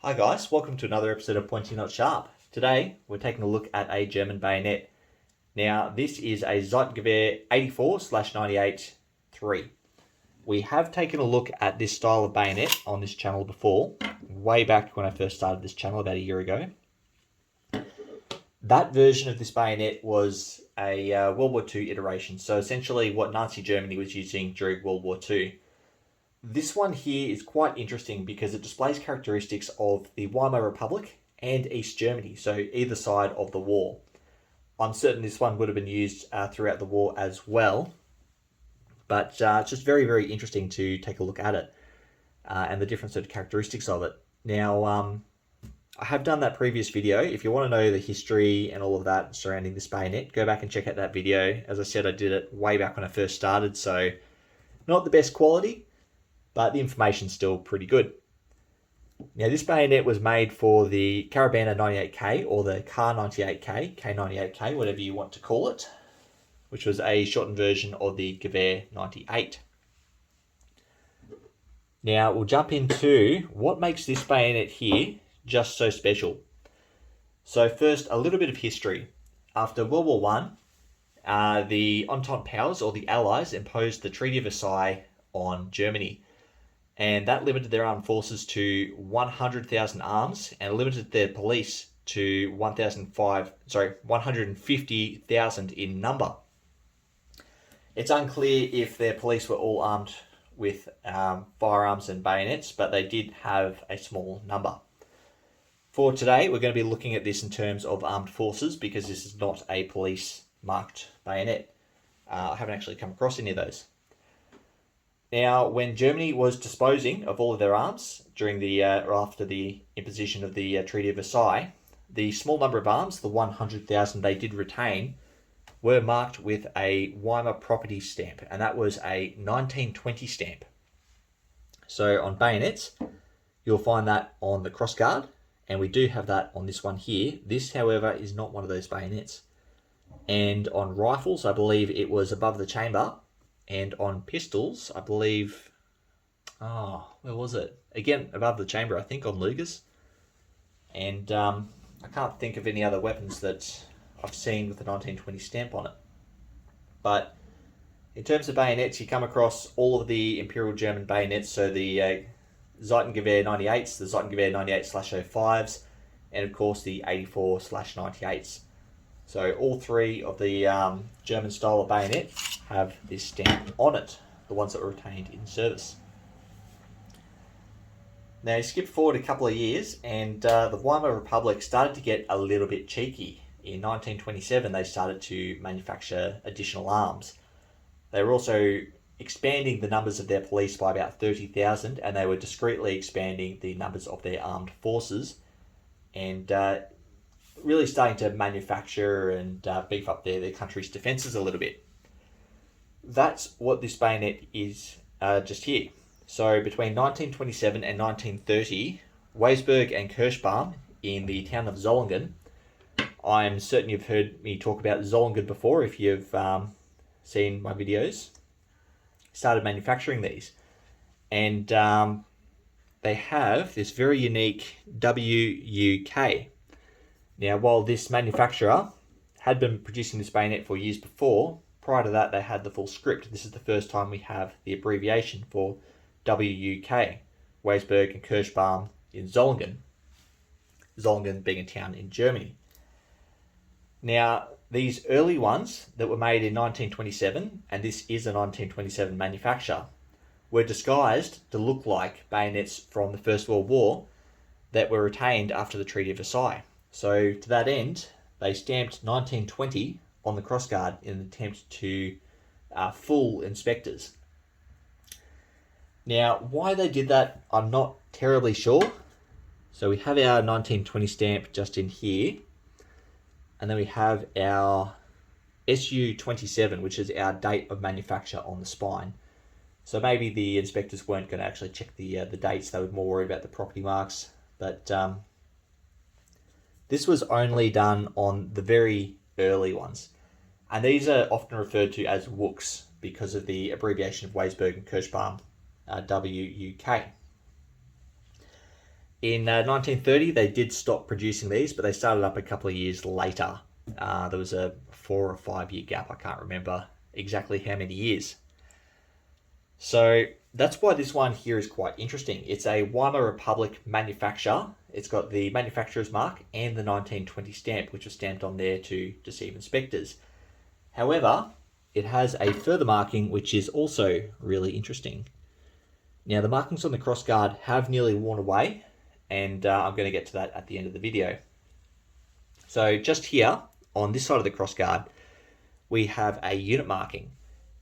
Hi guys, welcome to another episode of Pointy Not Sharp. Today we're taking a look at a German bayonet. Now this is a Seitengewehr 84/98-3. We have taken a look at this style of bayonet on this channel before, way back when I first started this channel about a year ago. That version of this bayonet was a World War II iteration, so essentially what Nazi Germany was using during World War II. This one here is quite interesting because it displays characteristics of the Weimar Republic and East Germany, so either side of the war. I'm certain this one would have been used throughout the war as well, but it's just very, very interesting to take a look at it and the different sort of characteristics of it. Now, I have done that previous video. If you want to know the history and all of that surrounding this bayonet, go back and check out that video. As I said, I did it way back when I first started, so not the best quality, but the information's still pretty good. Now this bayonet was made for the Carabiner 98K or the Car 98K, K98K, whatever you want to call it, which was a shortened version of the Gewehr 98. Now we'll jump into what makes this bayonet here just so special. So first, a little bit of history. After World War I, the Entente powers or the Allies imposed the Treaty of Versailles on Germany. And that limited their armed forces to 100,000 arms and limited their police to 150,000 in number. It's unclear if their police were all armed with firearms and bayonets, but they did have a small number. For today, we're going to be looking at this in terms of armed forces because this is not a police-marked bayonet. I haven't actually come across any of those. Now, when Germany was disposing of all of their arms during the after the imposition of the Treaty of Versailles, the small number of arms, the 100,000 they did retain, were marked with a Weimar property stamp, and that was a 1920 stamp. So on bayonets, you'll find that on the crossguard, and we do have that on this one here. This, however, is not one of those bayonets. And on rifles, I believe it was above the chamber. And on pistols, I believe, where was it? Again, above the chamber, I think, on Lugers. And I can't think of any other weapons that I've seen with the 1920 stamp on it. But in terms of bayonets, you come across all of the Imperial German bayonets, so the Seitengewehr 98s, the Seitengewehr 98/05s, and of course the 84/98s. So all three of the German style of bayonet have this stamp on it, the ones that were retained in service. Now you skip forward a couple of years and the Weimar Republic started to get a little bit cheeky. In 1927 they started to manufacture additional arms. They were also expanding the numbers of their police by about 30,000 and they were discreetly expanding the numbers of their armed forces and really starting to manufacture and beef up their country's defences a little bit. That's what this bayonet is just here. So between 1927 and 1930, Weisberg and Kirschbaum in the town of Solingen, I'm certain you've heard me talk about Solingen before if you've seen my videos, started manufacturing these. And they have this very unique w.u.k. Now, while this manufacturer had been producing this bayonet for years before, prior to that they had the full script. This is the first time we have the abbreviation for w.u.k, Weisberg and Kirschbaum in Solingen. Solingen being a town in Germany. Now, these early ones that were made in 1927, and this is a 1927 manufacture, were disguised to look like bayonets from the First World War that were retained after the Treaty of Versailles. So to that end, they stamped 1920 on the crossguard in an attempt to fool inspectors. Now, why they did that, I'm not terribly sure. So we have our 1920 stamp just in here. And then we have our SU27, which is our date of manufacture on the spine. So maybe the inspectors weren't going to actually check the dates. They were more worried about the property marks. But this was only done on the very early ones. And these are often referred to as w.u.ks because of the abbreviation of Weisberg and Kirschbaum, w.u.k. In 1930, they did stop producing these, but they started up a couple of years later. There was a 4 or 5 year gap. I can't remember exactly how many years. So that's why this one here is quite interesting. It's a Weimar Republic manufacture. It's got the manufacturer's mark and the 1920 stamp, which was stamped on there to deceive inspectors. However, it has a further marking, which is also really interesting. Now, the markings on the crossguard have nearly worn away, and I'm going to get to that at the end of the video. So just here, on this side of the crossguard, we have a unit marking,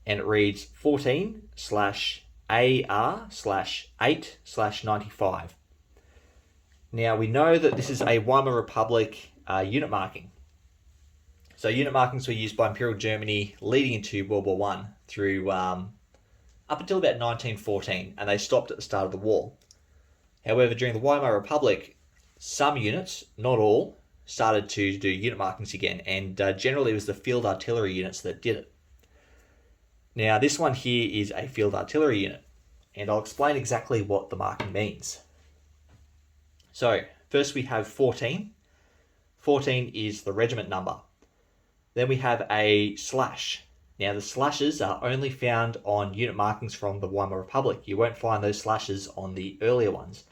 and it reads 14/AR/8/95. Now, we know that this is a Weimar Republic unit marking. So unit markings were used by Imperial Germany leading into World War I through up until about 1914, and they stopped at the start of the war. However, during the Weimar Republic, some units, not all, started to do unit markings again, and generally it was the field artillery units that did it. Now, this one here is a field artillery unit, and I'll explain exactly what the marking means. So, first we have 14. 14 is the regiment number. Then we have a slash. Now, the slashes are only found on unit markings from the Weimar Republic. You won't find those slashes on the earlier ones.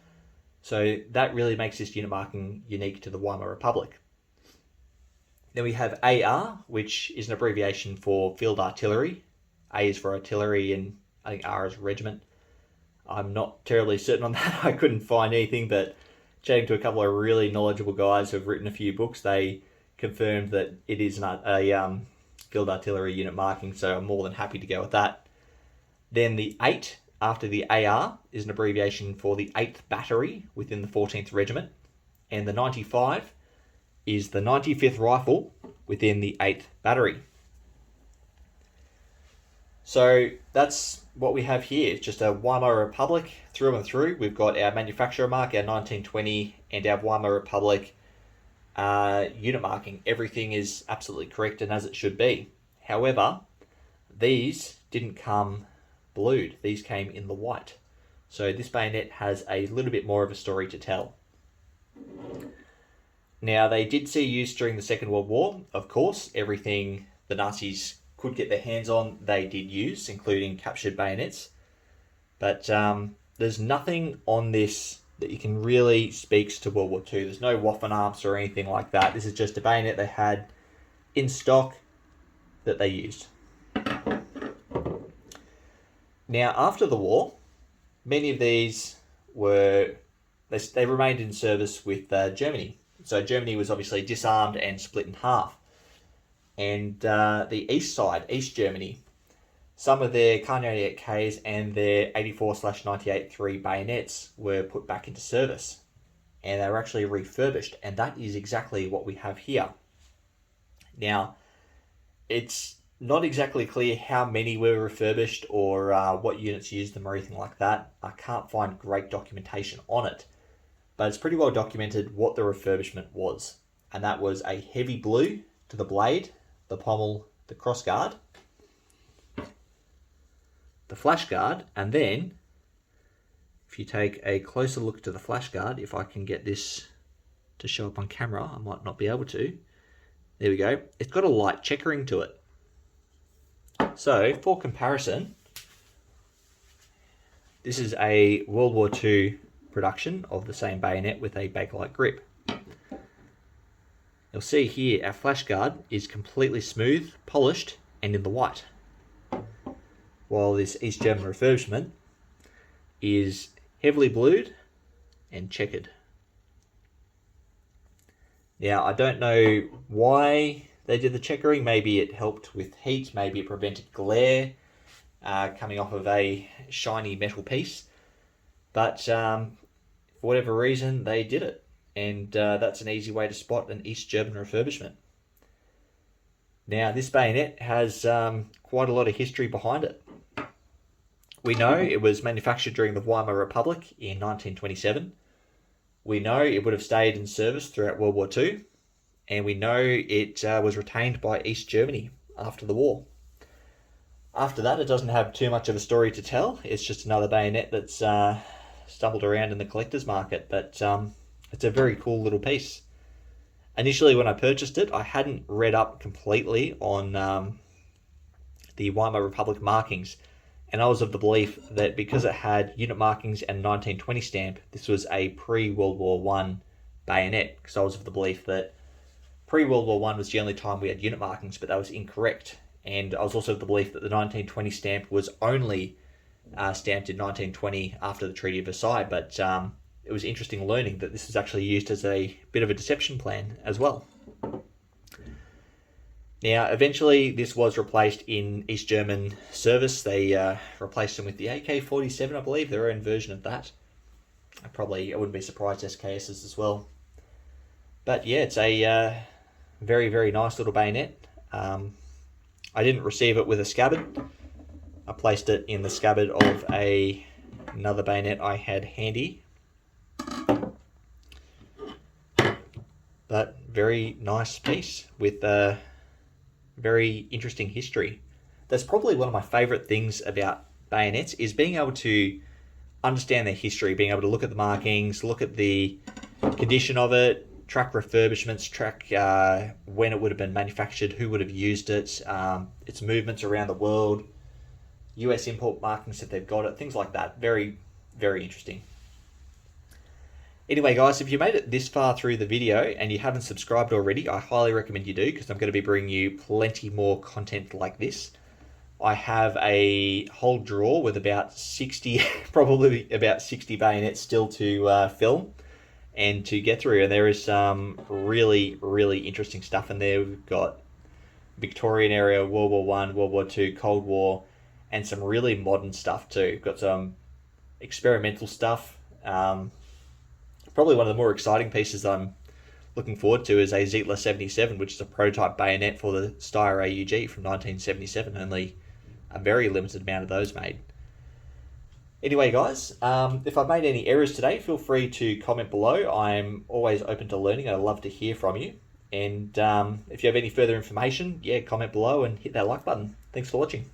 So that really makes this unit marking unique to the Weimar Republic. Then we have AR, which is an abbreviation for field artillery. A is for artillery, and I think R is regiment. I'm not terribly certain on that. I couldn't find anything, but chatting to a couple of really knowledgeable guys who have written a few books, they confirmed that it is a field artillery unit marking, so I'm more than happy to go with that. Then the 8 after the AR is an abbreviation for the 8th Battery within the 14th Regiment, and the 95 is the 95th Rifle within the 8th Battery. So that's what we have here. It's just a Weimar Republic through and through. We've got our manufacturer mark, our 1920, and our Weimar Republic unit marking. Everything is absolutely correct and as it should be. However, these didn't come blued. These came in the white. So this bayonet has a little bit more of a story to tell. Now, they did see use during the Second World War. Of course, everything the Nazis could get their hands on, they did use, including captured bayonets. But there's nothing on this that you can really speaks to World War II. There's no Waffen arms or anything like that. This is just a bayonet they had in stock that they used. Now, after the war, many of these they remained in service with Germany. So Germany was obviously disarmed and split in half. And the east side, East Germany, some of their Kar 98Ks and their 84/98-3 bayonets were put back into service. And they were actually refurbished. And that is exactly what we have here. Now, it's not exactly clear how many were refurbished or what units used them or anything like that. I can't find great documentation on it. But it's pretty well documented what the refurbishment was. And that was a heavy blue to the blade, the pommel, the crossguard, the flash guard, and then if you take a closer look to the flash guard, if I can get this to show up on camera, I might not be able to. There we go. It's got a light checkering to it. So, for comparison, this is a World War II production of the same bayonet with a bakelite grip. You'll see here our flash guard is completely smooth, polished, and in the white. While this East German refurbishment is heavily blued and checkered. Now, I don't know why they did the checkering. Maybe it helped with heat, maybe it prevented glare coming off of a shiny metal piece. But for whatever reason, they did it. And that's an easy way to spot an East German refurbishment. Now, this bayonet has quite a lot of history behind it. We know it was manufactured during the Weimar Republic in 1927. We know it would have stayed in service throughout World War II. And we know it was retained by East Germany after the war. After that, it doesn't have too much of a story to tell. It's just another bayonet that's stumbled around in the collector's market, but it's a very cool little piece. Initially, when I purchased it, I hadn't read up completely on the Weimar Republic markings, and I was of the belief that because it had unit markings and 1920 stamp, this was a pre-World War One bayonet, because I was of the belief that pre-World War One was the only time we had unit markings, but that was incorrect. And I was also of the belief that the 1920 stamp was only stamped in 1920 after the Treaty of Versailles, but it was interesting learning that this was actually used as a bit of a deception plan as well. Now, eventually this was replaced in East German service. They replaced them with the AK-47, I believe, their own version of that. I wouldn't be surprised SKSs as well. But yeah, it's a very, very nice little bayonet. I didn't receive it with a scabbard. I placed it in the scabbard of another bayonet I had handy. But very nice piece with a very interesting history. That's probably one of my favourite things about bayonets, is being able to understand their history, being able to look at the markings, look at the condition of it, track refurbishments, track when it would have been manufactured, who would have used it, its movements around the world, US import markings if they've got it, things like that. Very, very interesting. Anyway, guys, if you made it this far through the video and you haven't subscribed already, I highly recommend you do, because I'm going to be bringing you plenty more content like this. I have a whole drawer with about 60, probably about 60 bayonets still to film and to get through. And there is some really, really interesting stuff in there. We've got Victorian era, World War One, World War Two, Cold War, and some really modern stuff too. We've got some experimental stuff. Probably one of the more exciting pieces I'm looking forward to is a SG87, which is a prototype bayonet for the Steyr AUG from 1977. Only a very limited amount of those made. Anyway, guys, if I've made any errors today, feel free to comment below. I'm always open to learning. I'd love to hear from you. And if you have any further information, yeah, comment below and hit that like button. Thanks for watching.